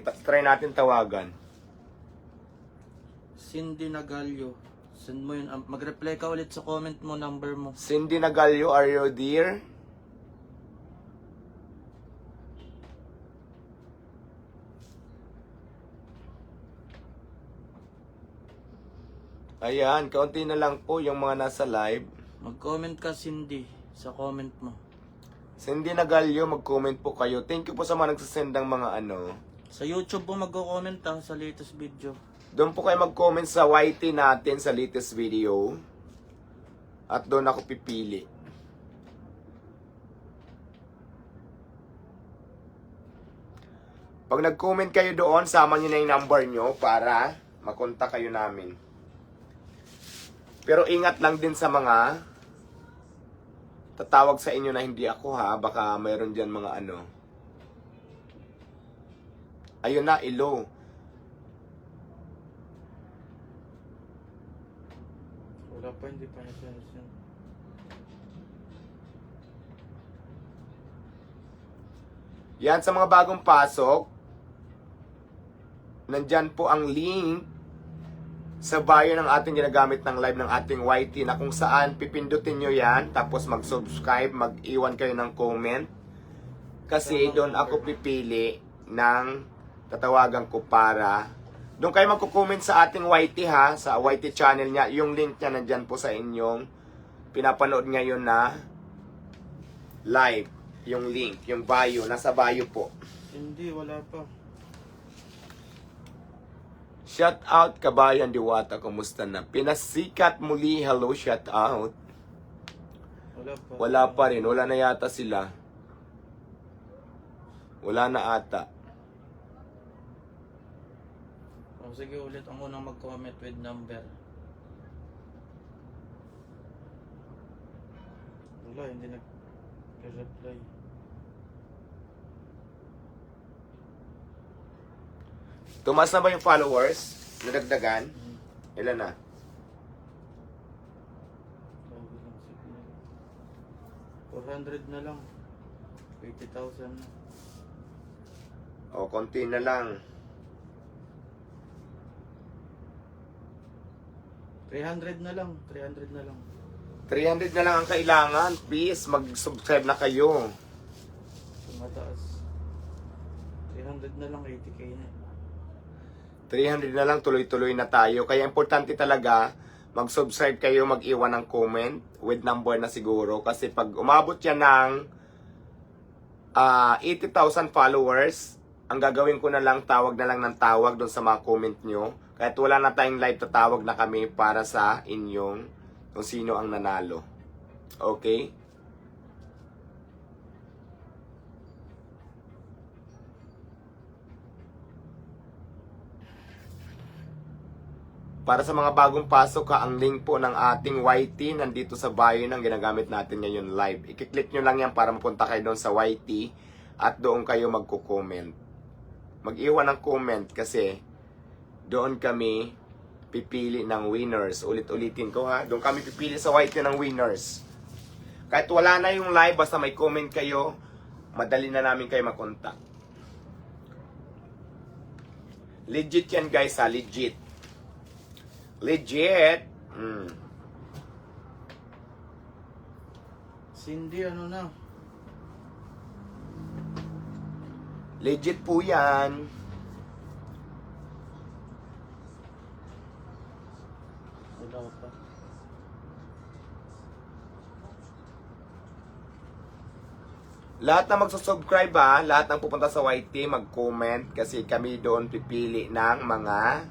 Try natin tawagan. Cindy Nagalio. Send mo yun. Mag-reply ka ulit sa comment mo, number mo. Cindy Nagalio, are you there? Ayan, kaunti na lang po yung mga nasa live. Mag-comment ka, Cindy, sa comment mo. Cindy Nagalio, mag-comment po kayo. Thank you po sa mga nagsasend ng mga ano. Sa YouTube po mag-comment sa latest video. Doon po kayo mag-comment sa YT natin sa latest video. At doon ako pipili. Pag nag-comment kayo doon, sama nyo na yung number nyo para makontak kayo namin. Pero ingat lang din sa mga tatawag sa inyo na hindi ako ha. Baka mayroon dyan mga ano. Ayun na, ilo. Wala pa, hindi pa nasensin. Yan, sa mga bagong pasok, nandyan po ang link sa bio ng ating ginagamit ng live ng ating YT na kung saan pipindutin nyo yan, tapos mag-subscribe, mag-iwan kayo ng comment. Kasi doon ako pipili ng tatawagan ko para doon kayo magko-comment sa ating YT ha, sa YT channel niya. Yung link niya nandyan po sa inyong pinapanood ngayon na live. Yung link, yung bio, nasa bio po. Hindi, wala pa. Shout out Kabayan Diwata, kumusta na? Pinasikat muli, hello, shout out. Wala pa. Wala pa rin, wala na yata sila. Wala na ata. Oh, sige ulit ang unang mag-comment with number. Wala, hindi nag-reply. Tumaas na ba yung followers? Nadagdagan? Ilan na? Sabi lang signal. 400 na lang. 80,000 na. O, konti na lang. 300 na lang. 300 na lang. 300 na lang ang kailangan. Please, mag-subscribe na kayo. Tumataas. 300 na lang, 80k na. 300 na lang, tuloy-tuloy na tayo. Kaya importante talaga, mag-subscribe kayo, mag-iwan ng comment with number na siguro. Kasi pag umabot yan ng 80,000 followers, ang gagawin ko na lang, tawag na lang ng tawag doon sa mga comment nyo. Kahit wala na tayong live, tatawag na kami para sa inyong kung sino ang nanalo. Okay? Para sa mga bagong pasok ha, ang link po ng ating YT nandito sa bio ng ginagamit natin ngayon live. I-click nyo lang yan para mapunta kayo doon sa YT at doon kayo magko-comment. Mag-iwan ng comment kasi doon kami pipili ng winners. Ulit-ulitin ko ha, doon kami pipili sa YT ng winners. Kahit wala na yung live, basta may comment kayo, madali na namin kayo makontak. Legit yan guys ha, legit. Legit. Cindy, ano na? Legit po yan. Wala pa. Lahat na magsusubscribe ha, lahat ng pupunta sa YT, mag-comment kasi kami doon pipili ng mga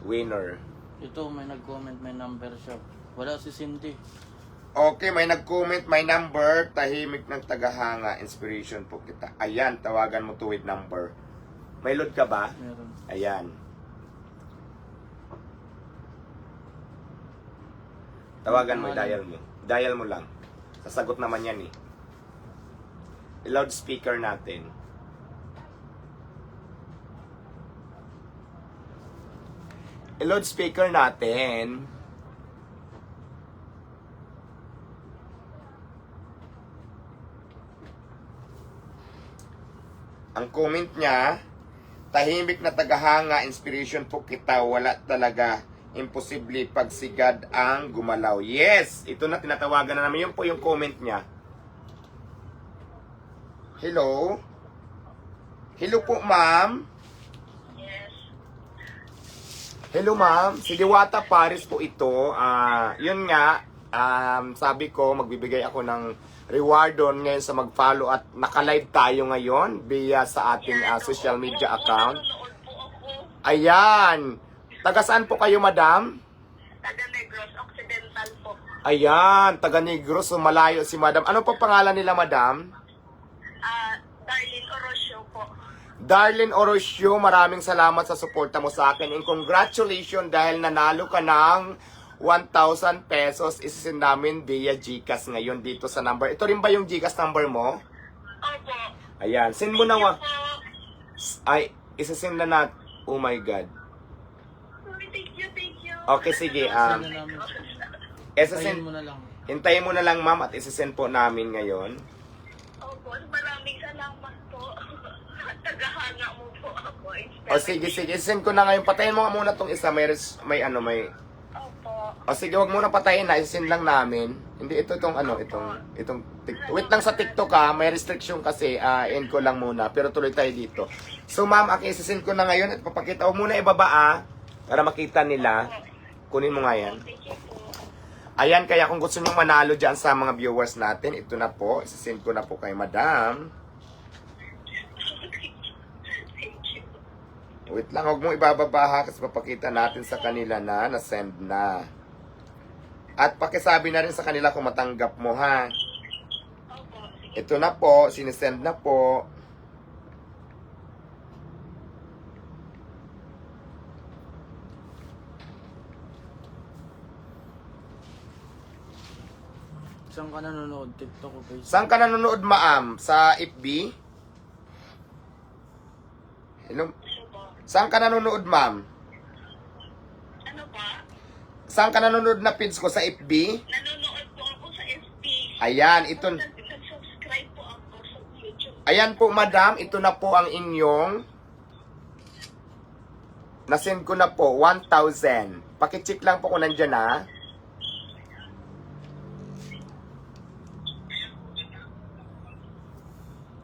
winner. Ito, may nag-comment, may number siya. Wala si Cindy. Okay, may nag-comment, may number, tahimik ng tagahanga, inspiration po kita. Ayan, tawagan mo to with number. May load ka ba? Meron. Ayan. Tawagan mo, dial mo. Dial mo lang. Sasagot naman yan eh. I-loudspeaker natin. I-loudspeaker natin. Ang comment niya, Tahimik na tagahanga, inspiration po kita, wala talaga. Imposible pag sigad ang gumalaw. Yes! Ito na, tinatawagan na namin. Yun po yung comment niya. Hello? Hello po, ma'am. Yes. Hello, ma'am. Si Diwata Paris po ito. Yun nga, sabi ko, magbibigay ako ng reward doon ngayon sa mag-follow at naka-live tayo ngayon via sa ating social media account. Nanonood po ako. Ayan. Taga saan po kayo, madam? Taga Negros Occidental po. Ayan, taga Negros, so malayo si madam. Ano po pangalan nila, madam? Darlene Orosio po. Darlene Orosio, maraming salamat sa suporta mo sa akin. And congratulations dahil nanalo ka ng 1,000 pesos. Isisend namin via GCash ngayon dito sa number. Ito rin ba yung GCash number mo? Opo. Ayan, send mo na Thank you po. Ay, isisend na nat. Oh my God. Thank you, thank you. Okay, sige. Send na namin. Isisend, Tayin mo na lang. hintayin mo na lang, ma'am, at isisend po namin ngayon. Opo, maraming salamat po. Tagahanga mo po ako. O sige, isisend ko na ngayon. Patayin mo nga muna tong isa. May Opo. O sige, wag muna patayin na, isend lang namin. Hindi, itong TikTok. Wait lang sa TikTok ha, may restriction kasi, end ko lang muna. Pero tuloy tayo dito. So ma'am, isend ko na ngayon at papakita. Huwag muna ibaba para makita nila. Kunin mo nga yan. Thank you po. Ayan, kaya kung gusto nyo manalo dyan sa mga viewers natin, ito na po, isend ko na po kay madam. Thank you. Wait lang, huwag mong ibababa ha, kasi papakita natin sa kanila na na-send na. At pakisabi na rin sa kanila kung matanggap mo ha. Opo. Sige. Ito na po, sinisend na po. Saan ka nanonood? TikTok o Facebook? Saan ka nanonood, ma'am? Sa FB? Hello? Ano po? Saan ka nanonood, ma'am? Ano pa? Saan ka nanonood na feeds ko? Sa FB? Nanonood po ako sa FB. Ayan, ito. Nag-subscribe po ako sa YouTube. Ayan po, madam. Ito na po ang inyong nasend ko na po, 1,000. Pakicheck lang po kung nandyan na.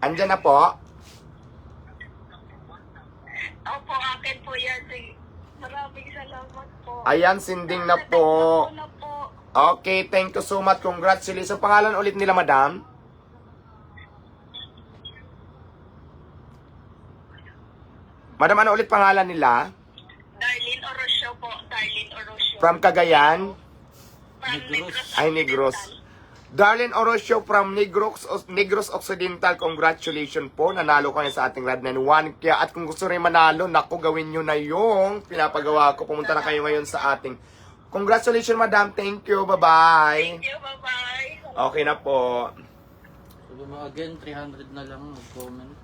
Andyan na po. Opo, akin po yan. Maraming salamat po. Ayan, sending na po. Natanggap ko na po. Okay, thank you so much. Congratulations. Pangalan ulit nila, madam? Madam, ano ulit pangalan nila? Darlene Orosio po. Darlene Orosio. From Cagayan? From Negros. Ay, Negros. Darlene Orosio from Negros Occidental. Congratulations po. Nanalo ka na sa ating Rad 91. Kaya at kung gusto rin manalo, naku, gawin nyo na yung pinapagawa ko. Pumunta na kayo ngayon sa ating. Congratulations, madam. Thank you. Bye-bye. Thank you. Bye-bye. Okay na po. Sabi mo again, 300 na lang mag-comment.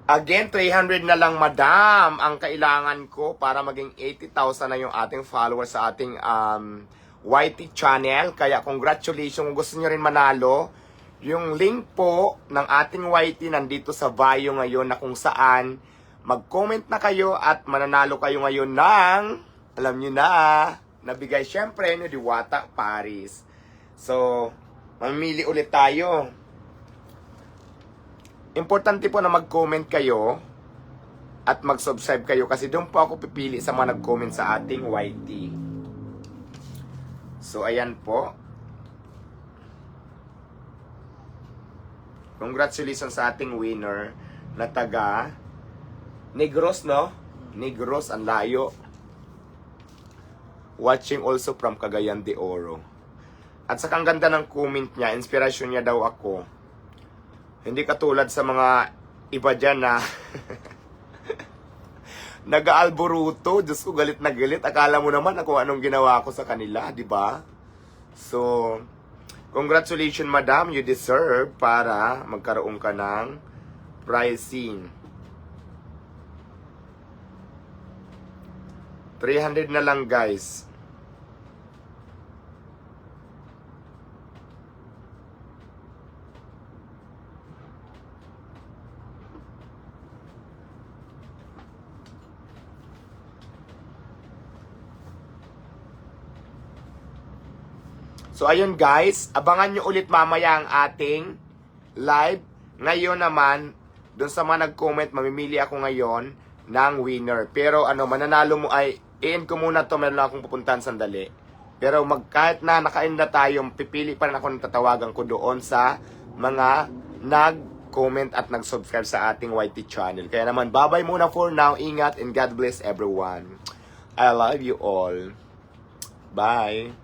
Again, 300 na lang, madam, ang kailangan ko para maging 80,000 na yung ating followers sa ating YT channel. Kaya congratulations. Kung gusto nyo rin manalo, yung link po ng ating YT nandito sa bio ngayon na kung saan mag-comment na kayo at mananalo kayo ngayon ng, alam nyo na, nabigay syempre ni Diwata Paris. So, mamili ulit tayo. Importante po na mag-comment kayo at mag-subscribe kayo kasi doon po ako pipili sa mga nag-comment sa ating YT. So, ayan po. Congratulations sa ating winner na taga Negros, no? Negros, ang layo. Watching also from Cagayan de Oro. At saka ang ganda ng comment niya, inspirasyon niya daw ako. Hindi katulad sa mga iba dyan na nag-aalboruto. Diyos ko, galit na galit. Akala mo naman ako anong ginawa ko sa kanila, di ba? So, congratulations, madam. You deserve para magkaroon ka ng pricing. 300 na lang, guys. So, ayun guys, abangan nyo ulit mamaya ang ating live. Ngayon naman, doon sa mga nag-comment, mamimili ako ngayon ng winner. Pero mananalo mo ay, i-end ko muna to, meron lang akong pupuntahan sandali. Pero kahit na naka-end na tayo, pipili pa rin ako ng tatawagan ko doon sa mga nag-comment at nag-subscribe sa ating YT channel. Kaya naman, bye-bye muna for now. Ingat and God bless everyone. I love you all. Bye.